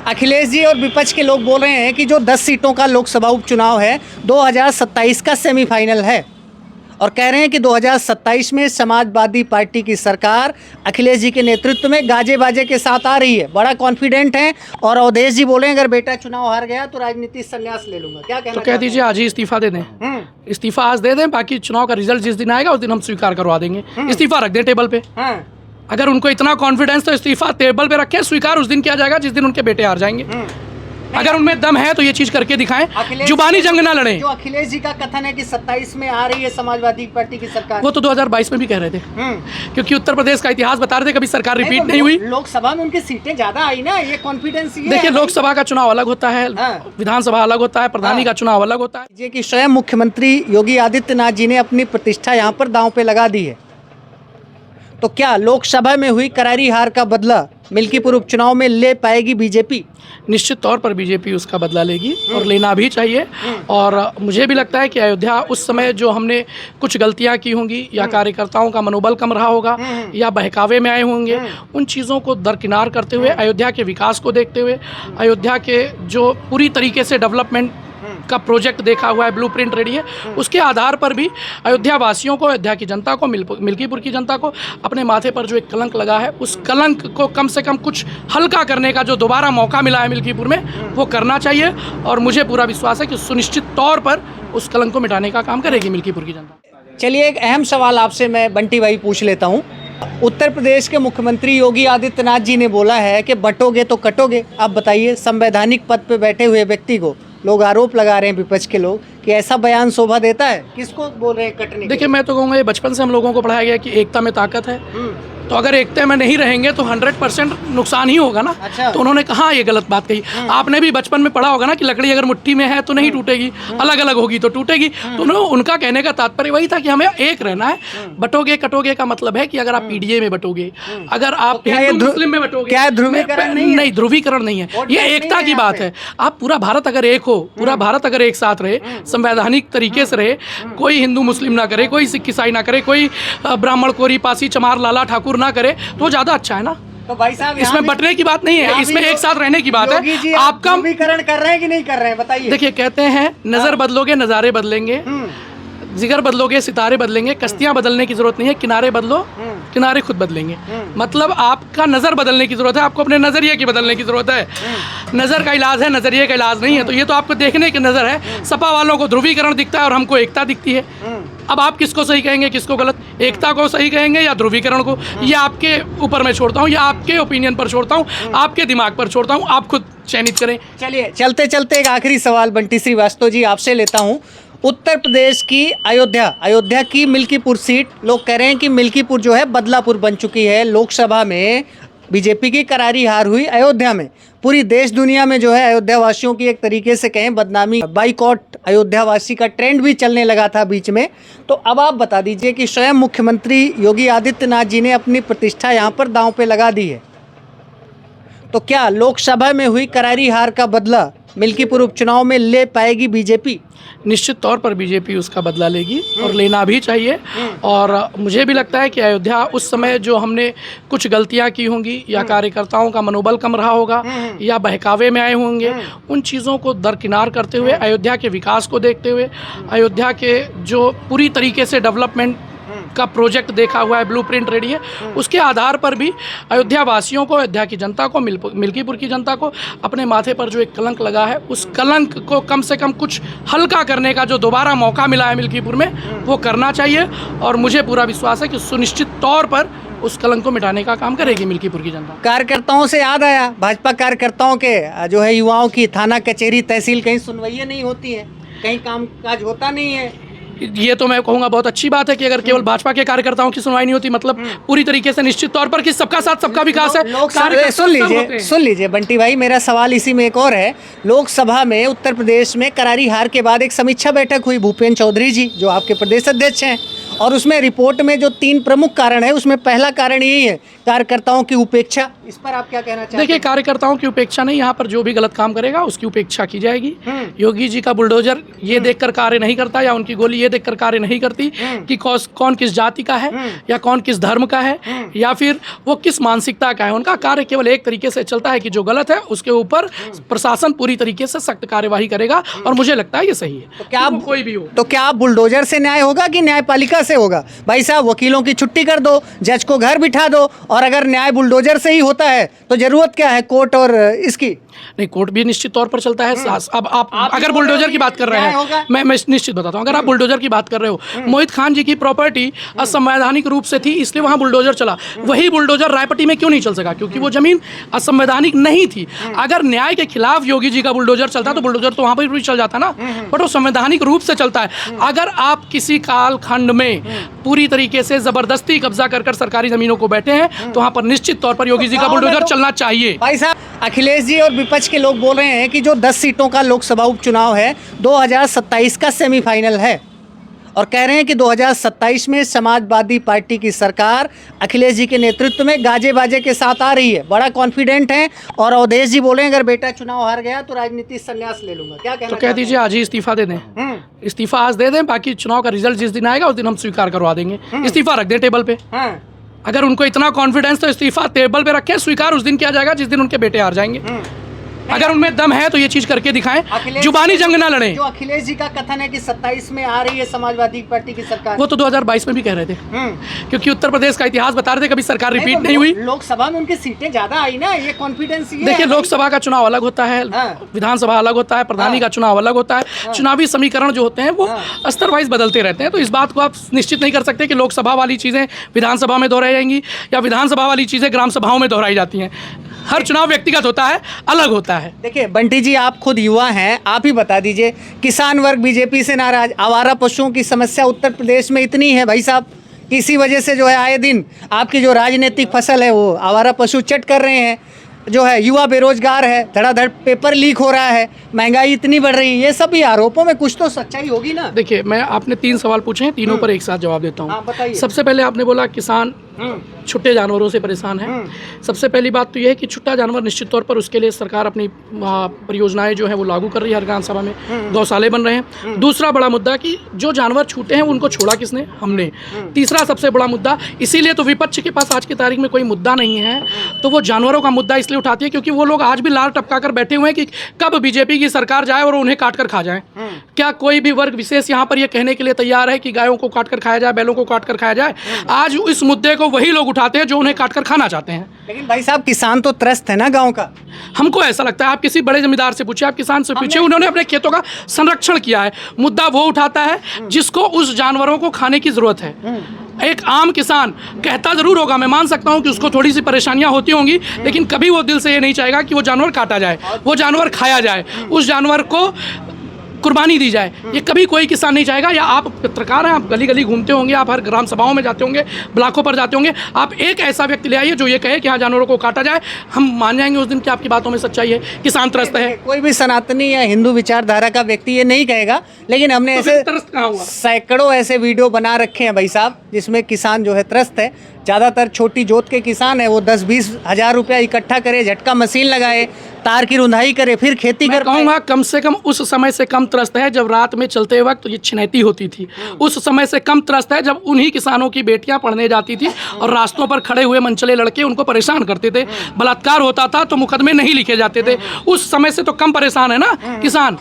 अखिलेश जी और विपक्ष के लोग बोल रहे हैं कि जो 10 सीटों का लोकसभा उपचुनाव है 2027 का सेमीफाइनल है और कह रहे हैं कि 2027 में समाजवादी पार्टी की सरकार अखिलेश जी के नेतृत्व में गाजे बाजे के साथ आ रही है। बड़ा कॉन्फिडेंट हैं और अवधेश जी बोले अगर बेटा चुनाव हार गया तो राजनीति संन्यास ले लूंगा। क्या कहना? तो कह दीजिए आज ही इस्तीफा दे दें। इस्तीफा आज दे दें, बाकी चुनाव का रिजल्ट जिस दिन आएगा उस दिन हम स्वीकार करवा देंगे। इस्तीफा रख दें टेबल पे। अगर उनको इतना कॉन्फिडेंस तो इस्तीफा टेबल पे रखें, स्वीकार उस दिन किया जाएगा जिस दिन उनके बेटे हार जाएंगे। अगर उनमें दम है तो ये चीज करके दिखाएं, जुबानी जंग ना लड़ें। जो अखिलेश जी का कथन है कि 27 में आ रही है समाजवादी पार्टी की सरकार, वो तो 2022 में भी कह रहे थे, क्योंकि उत्तर प्रदेश का इतिहास बता रहे थे कभी सरकार रिपीट नहीं हुई। लोकसभा में उनकी सीटें ज्यादा आई ना, ये कॉन्फिडेंस। देखिए लोकसभा का चुनाव अलग होता है, विधानसभा अलग होता है, प्रधानी का चुनाव अलग होता है। ये कि स्वयं मुख्यमंत्री योगी आदित्यनाथ जी ने अपनी प्रतिष्ठा यहाँ पर दांव पे लगा दी है, तो क्या लोकसभा में हुई करारी हार का बदला मिल्कीपुर उपचुनाव में ले पाएगी बीजेपी? निश्चित तौर पर बीजेपी उसका बदला लेगी और लेना भी चाहिए। और मुझे भी लगता है कि अयोध्या उस समय जो हमने कुछ गलतियां की होंगी या कार्यकर्ताओं का मनोबल कम रहा होगा या बहकावे में आए होंगे, उन चीज़ों को दरकिनार करते हुए, अयोध्या के विकास को देखते हुए, अयोध्या के जो पूरी तरीके से डेवलपमेंट का प्रोजेक्ट देखा हुआ है, ब्लूप्रिंट रेडी है, उसके आधार पर भी अयोध्या वासियों को, अयोध्या की जनता को, मिल्कीपुर की जनता को अपने माथे पर जो एक कलंक लगा है, उस कलंक को कम से कम कुछ हल्का करने का जो दोबारा मौका मिला है मिल्कीपुर में, वो करना चाहिए। और मुझे पूरा विश्वास है कि सुनिश्चित तौर पर उस कलंक को मिटाने का काम करेगी मिल्कीपुर की जनता। चलिए एक अहम सवाल आपसे मैं बंटी भाई पूछ लेता हूँ। उत्तर प्रदेश के मुख्यमंत्री योगी आदित्यनाथ जी ने बोला है कि बटोगे तो कटोगे। आप बताइए, संवैधानिक पद पे बैठे हुए व्यक्ति को लोग आरोप लगा रहे हैं, विपक्ष के लोग, कि ऐसा बयान शोभा देता है? किसको बोल रहे हैं कटने? देखिए मैं तो कहूँगा ये बचपन से हम लोगों को पढ़ाया गया कि एकता में ताकत है, तो अगर एकता में नहीं रहेंगे तो 100% नुकसान ही होगा ना। अच्छा। तो उन्होंने कहा ये गलत बात कही। आपने भी बचपन में पढ़ा होगा ना कि लकड़ी अगर मुट्ठी में है तो नहीं टूटेगी, अलग अलग होगी तो टूटेगी। तो उनका कहने का तात्पर्य वही था कि हमें एक रहना है। बटोगे कटोगे का मतलब है कि अगर आप पीडीए में बटोगे, अगर आप हिंदू मुस्लिम में बटोगे, क्या ध्रुवीकरण नहीं, ध्रुवीकरण नहीं है, ये एकता की बात है। आप पूरा भारत अगर एक हो, पूरा भारत अगर एक साथ रहे, संवैधानिक तरीके से रहे, कोई हिंदू मुस्लिम ना करे, कोई सिख ईसाई ना करे, कोई ब्राह्मण कोरी पासी चमार लाला ठाकुर ना करे, तो ज़्यादा अच्छा है ना। तो भाई साहब इसमें बटने की बात नहीं है, इसमें एक साथ रहने की बात है। आपका ध्रुवीकरण कर रहे हैं कि नहीं कर रहे हैं, बताइए। देखिए कहते हैं नजर बदलोगे नज़ारे बदलेंगे, जिगर बदलोगे सितारे बदलेंगे, कश्तियां बदलने की जरूरत नहीं है, किनारे बदलो किनारे खुद बदलेंगे। मतलब आपका नज़र बदलने की जरूरत है, आपको अपने नज़रिए की बदलने की जरूरत है। नज़र का इलाज है, नज़रिए का इलाज नहीं है। तो ये तो आपको देखने की नज़र है। सपा वालों को ध्रुवीकरण दिखता है और हमको एकता दिखती है। अब आप किसको सही कहेंगे, किसको गलत? एकता को सही कहेंगे या ध्रुवीकरण को? ये आपके ऊपर मैं छोड़ता हूँ, या आपके ओपिनियन पर छोड़ता हूँ, आपके दिमाग पर छोड़ता हूँ, आप खुद चयनित करें। चलिए चलते चलते एक आखिरी सवाल बंटी श्रीवास्तव जी आपसे लेता हूँ। उत्तर प्रदेश की अयोध्या की मिल्कीपुर सीट, लोग कह रहे हैं कि मिल्कीपुर जो है बदलापुर बन चुकी है। लोकसभा में बीजेपी की करारी हार हुई अयोध्या में। पूरी देश दुनिया में जो है अयोध्या वासियों की एक तरीके से कहें बदनामी, बाइकॉट अयोध्या वासी का ट्रेंड भी चलने लगा था बीच में। तो अब आप बता दीजिए कि स्वयं मुख्यमंत्री योगी आदित्यनाथ जी ने अपनी प्रतिष्ठा यहाँ पर दांव पे लगा दी है, तो क्या लोकसभा में हुई करारी हार का बदला मिल्कीपुर उपचुनाव में ले पाएगी बीजेपी? निश्चित तौर पर बीजेपी उसका बदला लेगी और लेना भी चाहिए। और मुझे भी लगता है कि अयोध्या उस समय जो हमने कुछ गलतियां की होंगी या कार्यकर्ताओं का मनोबल कम रहा होगा या बहकावे में आए होंगे, उन चीज़ों को दरकिनार करते हुए, अयोध्या के विकास को देखते हुए, अयोध्या के जो पूरी तरीके से डेवलपमेंट का प्रोजेक्ट देखा हुआ है, ब्लूप्रिंट रेडी है, उसके आधार पर भी अयोध्या वासियों को, अयोध्या की जनता को, मिल्कीपुर की जनता को अपने माथे पर जो एक कलंक लगा है, उस कलंक को कम से कम कुछ हल्का करने का जो दोबारा मौका मिला है मिल्कीपुर में, वो करना चाहिए। और मुझे पूरा विश्वास है कि सुनिश्चित तौर पर उस कलंक को मिटाने का काम करेगी मिल्कीपुर की जनता। कार्यकर्ताओं से याद आया, भाजपा कार्यकर्ताओं के जो है युवाओं की थाना कचहरी तहसील कहीं सुनवाइयाँ नहीं होती है, कहीं काम काज होता नहीं है। ये तो मैं कहूँगा बहुत अच्छी बात है कि अगर केवल भाजपा के कार्यकर्ताओं की सुनवाई नहीं होती, मतलब पूरी तरीके से निश्चित तौर पर कि सबका साथ सबका विकास है। सुन लीजिए बंटी भाई, मेरा सवाल इसी में एक और है। लोकसभा में उत्तर प्रदेश में करारी हार के बाद एक समीक्षा बैठक हुई, भूपेंद्र चौधरी जी जो आपके प्रदेश अध्यक्ष हैं, और उसमें रिपोर्ट में जो 3 प्रमुख कारण है, उसमें पहला कारण यही है कार्यकर्ताओं की उपेक्षा। इस पर आप क्या कहना चाहते हैं? देखिए, कार्यकर्ताओं की उपेक्षा नहीं, यहाँ पर जो भी गलत काम करेगा उसकी उपेक्षा की जाएगी। योगी जी का बुलडोजर ये देखकर कार्य नहीं करता, या उनकी गोली ये देखकर कार्य नहीं करती कि कौन किस जाति का है, या कौन किस धर्म का है, या फिर वो किस मानसिकता का है। उनका कार्य केवल एक तरीके से चलता है कि जो गलत है उसके ऊपर प्रशासन पूरी तरीके से सख्त कार्यवाही करेगा, और मुझे लगता है ये सही है। तो क्या कोई भी हो, तो क्या बुलडोजर से न्याय होगा कि न्यायपालिका से होगा? भाई साहब, वकीलों की छुट्टी कर दो, जज को घर बिठा दो, और अगर न्याय बुलडोजर से ही होता है तो जरूरत क्या है कोर्ट और इसकी? नहीं, कोर्ट भी निश्चित तौर पर चलता है। अब आप अगर बुलडोजर की बात कर रहे हैं, मैं निश्चित बताता हूँ, अगर आप बुलडोजर की बात कर रहे हो, मोहित खान जी की प्रॉपर्टी असंवैधानिक रूप से थी, इसलिए वहाँ बुलडोजर चला। वही बुलडोजर रायपट्टी में क्यों नहीं चल सका? क्योंकि वो जमीन असंवैधानिक नहीं थी। अगर न्याय के खिलाफ योगी जी का बुलडोजर चलता तो बुलडोजर तो वहाँ पर भी चल जाता ना, बट वो संवैधानिक रूप से चलता है। अगर आप किसी कालखंड में पूरी तरीके से जबरदस्ती कब्जा कर सरकारी जमीनों को बैठे हैं, तो वहाँ पर निश्चित तौर पर योगी जी का बुलडोजर चलना चाहिए। भाई साहब, अखिलेश जी और विपक्ष के लोग बोल रहे हैं कि जो 10 सीटों का लोकसभा उपचुनाव है 2027 का सेमीफाइनल है, और कह रहे हैं कि 2027 में समाजवादी पार्टी की सरकार अखिलेश जी के नेतृत्व में गाजे बाजे के साथ आ रही है। बड़ा कॉन्फिडेंट है, और अवधेश जी बोले अगर बेटा चुनाव हार गया तो राजनीति संन्यास ले लूंगा। क्या कहना? तो कह दीजिए आज ही इस्तीफा दे दें। इस्तीफा आज दे दें, बाकी चुनाव का रिजल्ट जिस दिन आएगा उस दिन हम स्वीकार करवा देंगे। इस्तीफा रख दें टेबल पे। अगर उनको इतना कॉन्फिडेंस तो इस्तीफा टेबल पे रखें, स्वीकार उस दिन किया जाएगा जिस दिन उनके बेटे हार जाएंगे। अगर उनमें दम है तो ये चीज करके दिखाएं, जुबानी जंग ना लड़ें। जो अखिलेश जी का कथन है कि 27 में आ रही है समाजवादी पार्टी की सरकार, वो तो 2022 में भी कह रहे थे, क्योंकि उत्तर प्रदेश का इतिहास बता रहे थे कभी सरकार रिपीट नहीं हुई। लोकसभा में उनकी सीटें ज्यादा आई ना, ये कॉन्फिडेंस। देखिए, लोकसभा का चुनाव अलग होता है, विधानसभा अलग होता है, प्रधानी का चुनाव अलग होता है। चुनावी समीकरण जो होते हैं वो स्तर वाइज बदलते रहते हैं, तो इस बात को आप निश्चित नहीं कर सकते कि लोकसभा वाली चीजें विधानसभा में दोहराई जाएंगी या विधानसभा वाली चीजें ग्राम सभाओं में दोहराई जाती हैं। हर चुनाव व्यक्तिगत होता है, अलग होता है। देखिए बंटी जी, आप खुद युवा हैं, आप ही बता दीजिए, किसान वर्ग बीजेपी से नाराज, आवारा पशुओं की समस्या उत्तर प्रदेश में इतनी है भाई साहब, इसी वजह से जो है आए दिन आपकी जो राजनीतिक फसल है वो आवारा पशु चट कर रहे हैं। जो है युवा बेरोजगार है, धड़ाधड़ पेपर लीक हो रहा है, महंगाई इतनी बढ़ रही है, ये सभी आरोपों में कुछ तो सच्चाई होगी ना? देखिए, मैं आपने 3 सवाल पूछे हैं, तीनों पर एक साथ जवाब देता हूँ। बताइए। सबसे पहले आपने बोला किसान छुट्टे जानवरों से परेशान है। सबसे पहली बात तो यह है कि छुट्टा जानवर निश्चित तौर पर उसके लिए सरकार अपनी परियोजनाएं जो है वो लागू कर रही है। हर ग्राम सभा में गौशाले बन रहे हैं। दूसरा बड़ा मुद्दा कि जो जानवर छूटे हैं उनको छोड़ा किसने? हमने। तीसरा सबसे बड़ा मुद्दा, इसीलिए तो विपक्ष के पास आज की तारीख में कोई मुद्दा नहीं है, तो वो जानवरों का मुद्दा इसलिए उठाती है क्योंकि वो लोग आज भी लाल टपका कर बैठे हुए हैं कि कब बीजेपी की सरकार जाए और उन्हें काट कर खा जाए। क्या कोई भी वर्ग विशेष यहाँ पर यह कहने के लिए तैयार है कि गायों को काट कर खाया जाए, बैलों को काट कर खाया जाए? आज इस मुद्दे को वही लोग उठाते हैं जो उन्हें काट कर खाना चाहते हैं। लेकिन भाई साहब, किसान तो त्रस्त है ना गांव का। हमको ऐसा लगता है, आप किसी बड़े जमींदार से पूछिए, आप किसान से पूछिए, उन्होंने अपने खेतों का संरक्षण किया है। मुद्दा वो उठाता है जिसको उस जानवरों को खाने की जरूरत है। एक आम किसान कहता जरूर होगा, मैं मान सकता हूं कि उसको थोड़ी सी परेशानियां होती होंगी, लेकिन कभी वो दिल से ये नहीं चाहेगा कि वो जानवर काटा जाए, वो जानवर खाया जाए, उस जानवर को कुर्बानी दी जाए। ये कभी कोई किसान नहीं चाहेगा। या आप पत्रकार हैं, आप गली गली घूमते होंगे, आप हर ग्राम सभाओं में जाते होंगे, ब्लॉकों पर जाते होंगे, आप एक ऐसा व्यक्ति ले आइए जो ये कहे कि हाँ जानवरों को काटा जाए, हम मान जाएंगे उस दिन कि आपकी बातों में सच्चाई है, किसान त्रस्त है। कोई भी सनातनी या हिंदू विचारधारा का व्यक्ति ये नहीं कहेगा, लेकिन हमने ऐसे सैकड़ों ऐसे वीडियो बना रखे हैं भाई साहब जिसमें किसान जो है त्रस्त है। ज़्यादातर छोटी जोत के किसान है, वो 10-20 हज़ार रुपया इकट्ठा करे, झटका मशीन लगाए, तार की रुंधाई करे, फिर खेती कर। कहूँगा कम से कम उस समय से कम त्रस्त है जब रात में चलते वक्त ये छिनैती होती थी। उस समय से कम त्रस्त है जब उन्हीं किसानों की बेटियां पढ़ने जाती थी और रास्तों पर खड़े हुए मनचले लड़के उनको परेशान करते थे, बलात्कार होता था तो मुकदमे नहीं लिखे जाते थे। उस समय से तो कम परेशान है ना किसान।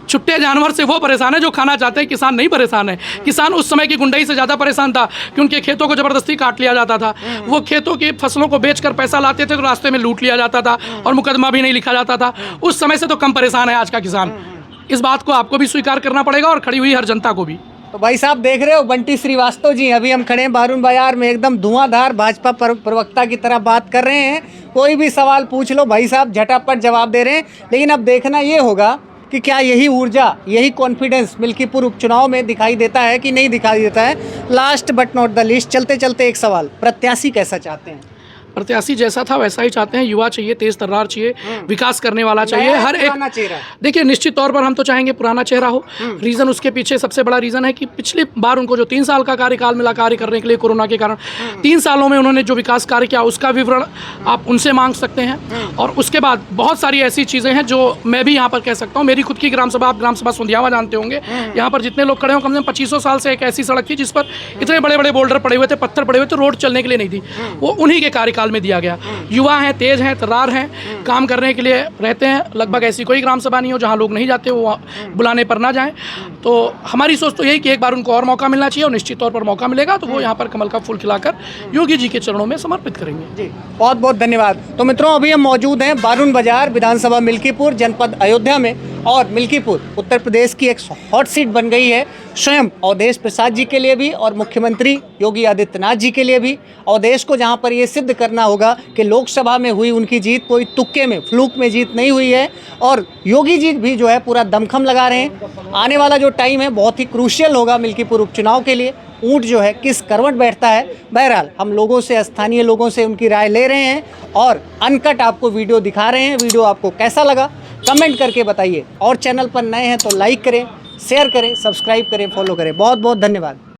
छुट्टे जानवर से वो परेशान है जो खाना चाहते हैं, किसान नहीं परेशान है। किसान उस समय की गुंडाई से ज़्यादा परेशान था कि उनके खेतों को ज़बरदस्ती काट लिया जाता था। वो खेतों की फसलों को बेचकर पैसा लाते थे तो रास्ते में लूट लिया जाता था और मुकदमा भी नहीं लिखा जाता था। उस समय से तो कम परेशान है आज का किसान। इस बात को आपको भी स्वीकार करना पड़ेगा और खड़ी हुई हर जनता को भी। तो भाई साहब देख रहे हो बंटी श्रीवास्तव जी, अभी हम खड़े हैं बारून बाजार में, एकदम धुआंधार भाजपा प्रवक्ता की तरह बात कर रहे हैं। कोई भी सवाल पूछ लो भाई साहब झटापट जवाब दे रहे हैं। लेकिन अब देखना ये होगा कि क्या यही ऊर्जा, यही कॉन्फिडेंस मिल्कीपुर उपचुनाव में दिखाई देता है कि नहीं दिखाई देता है। Last but not the least, चलते चलते एक सवाल, प्रत्याशी कैसा चाहते हैं? प्रत्याशी जैसा था वैसा ही चाहते हैं। युवा चाहिए, तेज तर्रार चाहिए, विकास करने वाला चाहिए। नया हर पुराना एक चेहरा। देखिए, निश्चित तौर पर हम तो चाहेंगे पुराना चेहरा हो। रीज़न उसके पीछे सबसे बड़ा रीज़न है कि पिछली बार उनको जो 3 साल का कार्यकाल मिला कार्य करने के लिए कोरोना के कारण, 3 सालों में उन्होंने जो विकास कार्य किया उसका विवरण आप उनसे मांग सकते हैं। और उसके बाद बहुत सारी ऐसी चीज़ें हैं जो मैं भी यहाँ पर कह सकता हूँ। मेरी खुद की ग्राम सभा, आप ग्राम सभा सुंधियावा जानते होंगे, यहाँ पर जितने लोग खड़े हो, कम से कम 2500 साल से एक ऐसी सड़क थी जिस पर इतने बड़े बड़े बोल्डर पड़े हुए थे, पत्थर पड़े हुए थे, रोड चलने के लिए नहीं थी। वो उन्हीं के कार्यकाल में दिया गया। युवा हैं, तेज हैं, तर्रार हैं, काम करने के लिए रहते हैं। लगभग ऐसी कोई ग्राम सभा नहीं हो जहाँ लोग नहीं जाते, वो बुलाने पर ना जाएं। तो हमारी सोच तो यही कि एक बार उनको और मौका मिलना चाहिए, और निश्चित तौर पर मौका मिलेगा तो वो यहाँ पर कमल का फूल खिलाकर योगी जी के चरणों में समर्पित करेंगे। जी, बहुत बहुत धन्यवाद। तो मित्रों, अभी हम मौजूद हैं बारून बाजार, विधानसभा मिल्कीपुर, जनपद अयोध्या में। और मिल्कीपुर उत्तर प्रदेश की एक हॉट सीट बन गई है, स्वयं अवधेश प्रसाद जी के लिए भी और मुख्यमंत्री योगी आदित्यनाथ जी के लिए भी। अवधेश को जहां पर ये सिद्ध करना होगा कि लोकसभा में हुई उनकी जीत कोई तुक्के में, फ्लूक में जीत नहीं हुई है। और योगी जी भी जो है पूरा दमखम लगा रहे हैं। आने वाला जो टाइम है बहुत ही क्रूशियल होगा मिल्कीपुर उपचुनाव के लिए। ऊंट जो है किस करवट बैठता है, बहरहाल हम लोगों से, स्थानीय लोगों से उनकी राय ले रहे हैं और अनकट आपको वीडियो दिखा रहे हैं। वीडियो आपको कैसा लगा कमेंट करके बताइए, और चैनल पर नए हैं तो लाइक करें, शेयर करें, सब्सक्राइब करें, फॉलो करें। बहुत बहुत धन्यवाद।